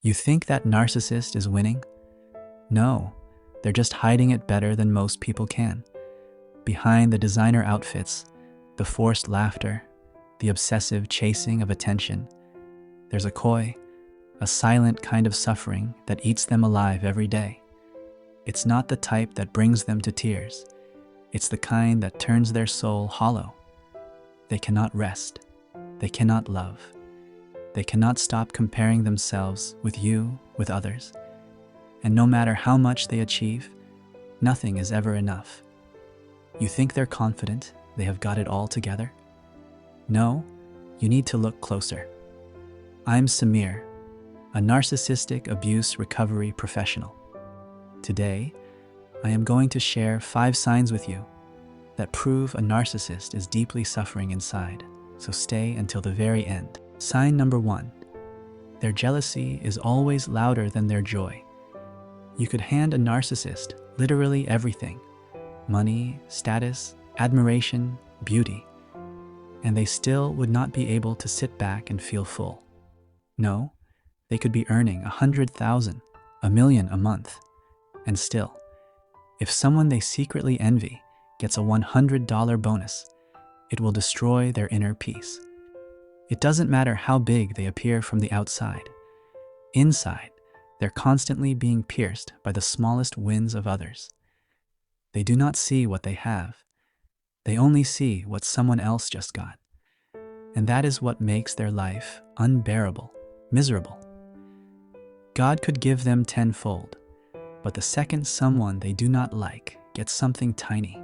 You think that narcissist is winning? No, they're just hiding it better than most people can. Behind the designer outfits, the forced laughter, the obsessive chasing of attention, there's a coy, a silent kind of suffering that eats them alive every day. It's not the type that brings them to tears. It's the kind that turns their soul hollow. They cannot rest. They cannot love. They cannot stop comparing themselves with you, with others. And no matter how much they achieve, nothing is ever enough. You think they're confident, they have got it all together? No, you need to look closer. I'm Samir, a narcissistic abuse recovery professional. Today, I am going to share 5 signs with you that prove a narcissist is deeply suffering inside, so stay until the very end. Sign number 1. Their jealousy is always louder than their joy. You could hand a narcissist literally everything: money, status, admiration, beauty, and they still would not be able to sit back and feel full. No, they could be earning 100,000, a million a month, and still, if someone they secretly envy gets a $100 bonus, it will destroy their inner peace. It doesn't matter how big they appear from the outside. Inside, they're constantly being pierced by the smallest wins of others. They do not see what they have. They only see what someone else just got. And that is what makes their life unbearable, miserable. God could give them tenfold, but the second someone they do not like gets something tiny,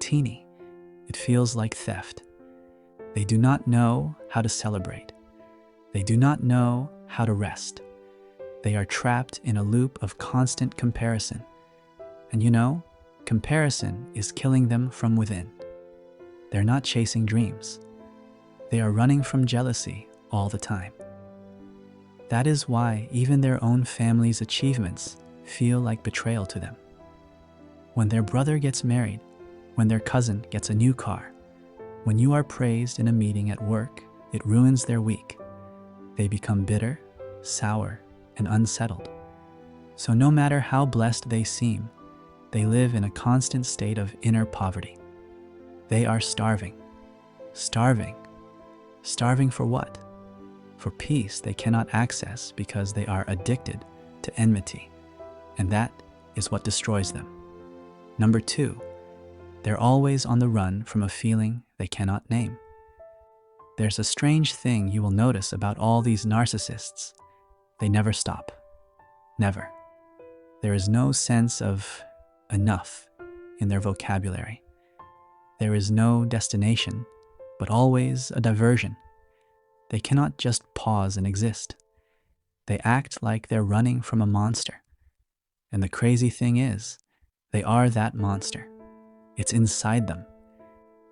teeny, it feels like theft. They do not know how to celebrate. They do not know how to rest. They are trapped in a loop of constant comparison. And you know, comparison is killing them from within. They're not chasing dreams. They are running from jealousy all the time. That is why even their own family's achievements feel like betrayal to them. When their brother gets married, when their cousin gets a new car, when you are praised in a meeting at work, it ruins their week. They become bitter, sour, and unsettled. So no matter how blessed they seem, they live in a constant state of inner poverty. They are starving. Starving. Starving for what? For peace they cannot access because they are addicted to enmity. And that is what destroys them. Number 2, they're always on the run from a feeling they cannot name. There's a strange thing you will notice about all these narcissists. They never stop. Never. There is no sense of enough in their vocabulary. There is no destination, but always a diversion. They cannot just pause and exist. They act like they're running from a monster. And the crazy thing is, they are that monster. It's inside them.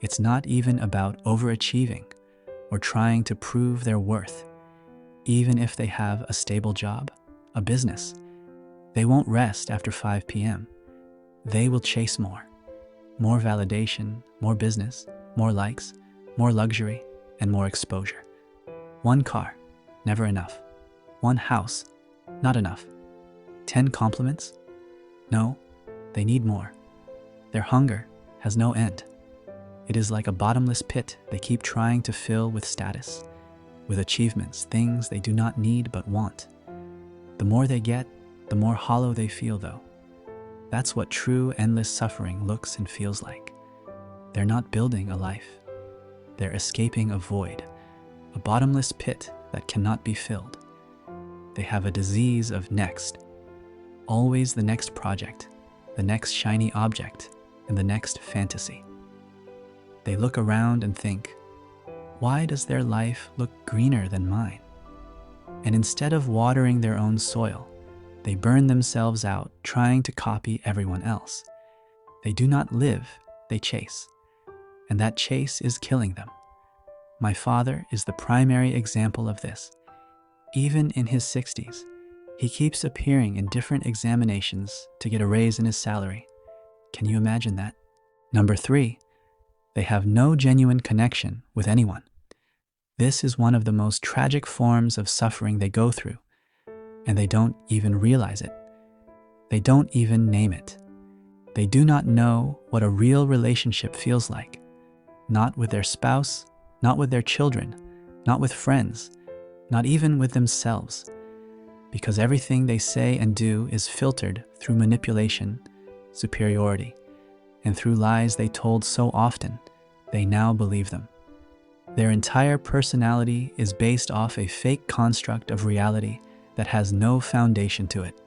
It's not even about overachieving or trying to prove their worth. Even if they have a stable job, a business, they won't rest after 5 p.m. They will chase more. More validation, more business, more likes, more luxury, and more exposure. 1 car, never enough. 1 house, not enough. 10 compliments? No, they need more. Their hunger has no end. It is like a bottomless pit they keep trying to fill with status, with achievements, things they do not need but want. The more they get, the more hollow they feel though. That's what true endless suffering looks and feels like. They're not building a life. They're escaping a void, a bottomless pit that cannot be filled. They have a disease of next. Always the next project, the next shiny object, and the next fantasy. They look around and think, why does their life look greener than mine? And instead of watering their own soil, they burn themselves out trying to copy everyone else. They do not live, they chase. And that chase is killing them. My father is the primary example of this. Even in his 60s, he keeps appearing in different examinations to get a raise in his salary. Can you imagine that? Number 3, they have no genuine connection with anyone. This is one of the most tragic forms of suffering they go through. and they don't even realize it. They don't even name it. They do not know what a real relationship feels like. Not with their spouse, not with their children, not with friends, not even with themselves. Because everything they say and do is filtered through manipulation, superiority, and through lies they told so often, they now believe them. Their entire personality is based off a fake construct of reality that has no foundation to it.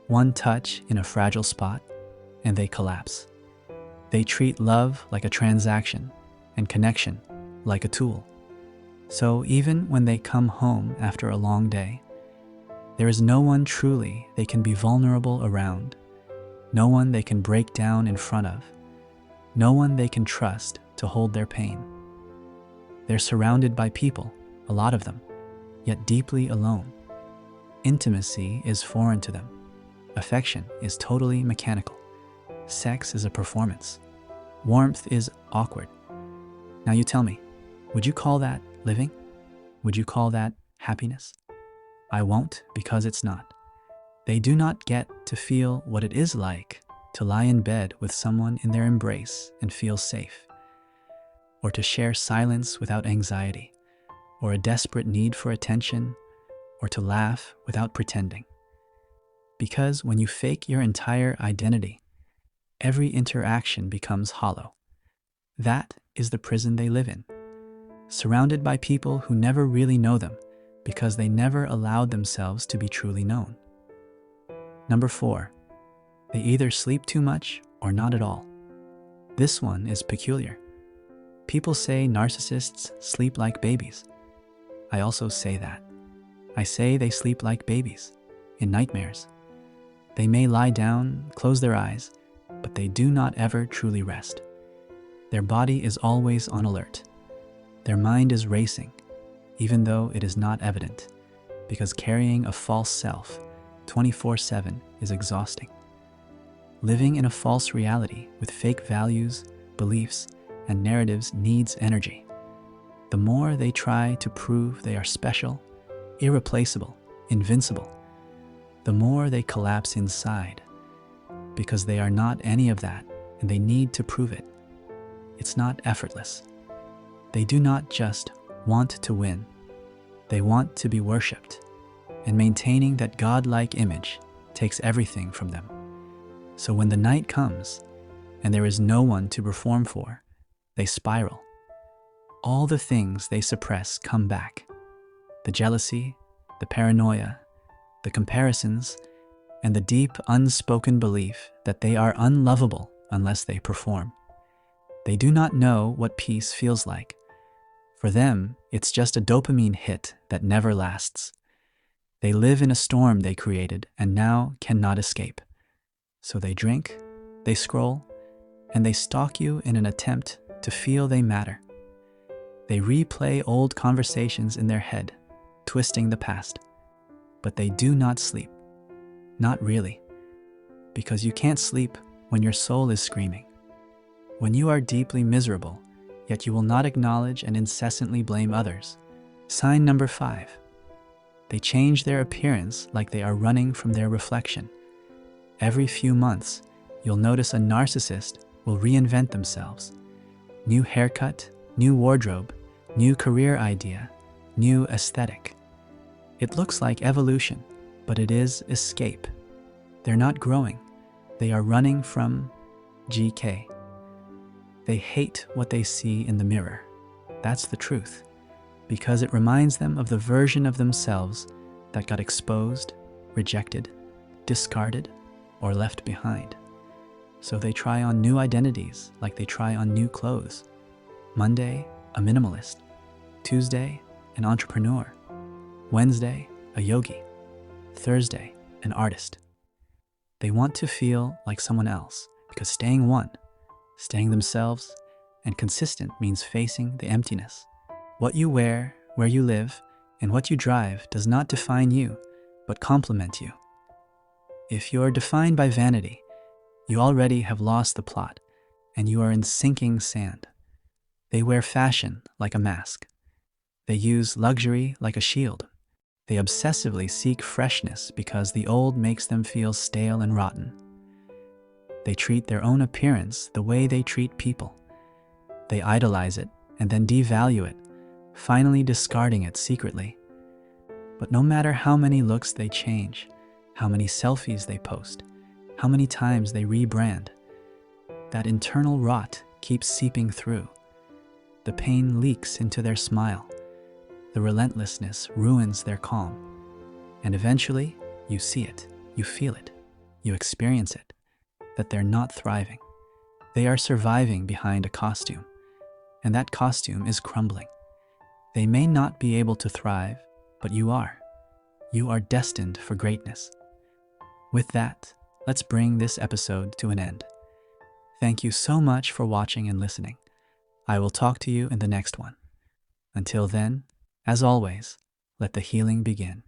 One touch in a fragile spot, and they collapse. They treat love like a transaction and connection like a tool. So even when they come home after a long day, there is no one truly they can be vulnerable around, no one they can break down in front of, no one they can trust to hold their pain. They're surrounded by people, a lot of them, yet deeply alone. Intimacy is foreign to them. Affection is totally mechanical. Sex is a performance. Warmth is awkward. Now you tell me, would you call that living? Would you call that happiness? I won't, because it's not. They do not get to feel what it is like to lie in bed with someone in their embrace and feel safe, or to share silence without anxiety, or a desperate need for attention, or to laugh without pretending. Because when you fake your entire identity, every interaction becomes hollow. That is the prison they live in, surrounded by people who never really know them because they never allowed themselves to be truly known. Number 4, they either sleep too much or not at all. This one is peculiar. People say narcissists sleep like babies. I also say that. I say they sleep like babies, in nightmares. They may lie down, close their eyes, but they do not ever truly rest. Their body is always on alert. Their mind is racing, even though it is not evident, because carrying a false self 24/7 is exhausting. Living in a false reality with fake values, beliefs, and narratives needs energy. The more they try to prove they are special, irreplaceable, invincible, the more they collapse inside, because they are not any of that and they need to prove it. It's not effortless. They do not just want to win. They want to be worshipped, and maintaining that godlike image takes everything from them. So when the night comes and there is no one to perform for, they spiral. All the things they suppress come back. The jealousy, the paranoia, the comparisons, and the deep unspoken belief that they are unlovable unless they perform. They do not know what peace feels like. For them, it's just a dopamine hit that never lasts. They live in a storm they created and now cannot escape. So they drink, they scroll, and they stalk you in an attempt to feel they matter. They replay old conversations in their head, twisting the past. But they do not sleep. Not really. Because you can't sleep when your soul is screaming. When you are deeply miserable, yet you will not acknowledge and incessantly blame others. Sign number 5. They change their appearance like they are running from their reflection. Every few months, you'll notice a narcissist will reinvent themselves. New haircut, new wardrobe, new career idea, new aesthetic. It looks like evolution, but it is escape. They're not growing. They are running from GK. They hate what they see in the mirror. That's the truth, because it reminds them of the version of themselves that got exposed, rejected, discarded, or left behind. So they try on new identities like they try on new clothes. Monday, a minimalist. Tuesday, an entrepreneur. Wednesday, a yogi. Thursday, an artist. They want to feel like someone else because staying one, staying themselves, and consistent means facing the emptiness. What you wear, where you live, and what you drive does not define you, but complement you. If you're defined by vanity, you already have lost the plot, and you are in sinking sand. They wear fashion like a mask. They use luxury like a shield. They obsessively seek freshness because the old makes them feel stale and rotten. They treat their own appearance the way they treat people. They idolize it and then devalue it, finally discarding it secretly. But no matter how many looks they change, how many selfies they post, how many times they rebrand, that internal rot keeps seeping through. The pain leaks into their smile. The relentlessness ruins their calm. And eventually, you see it, you feel it, you experience it, that they're not thriving. They are surviving behind a costume, and that costume is crumbling. They may not be able to thrive, but you are. You are destined for greatness. With that, let's bring this episode to an end. Thank you so much for watching and listening. I will talk to you in the next one. Until then, as always, let the healing begin.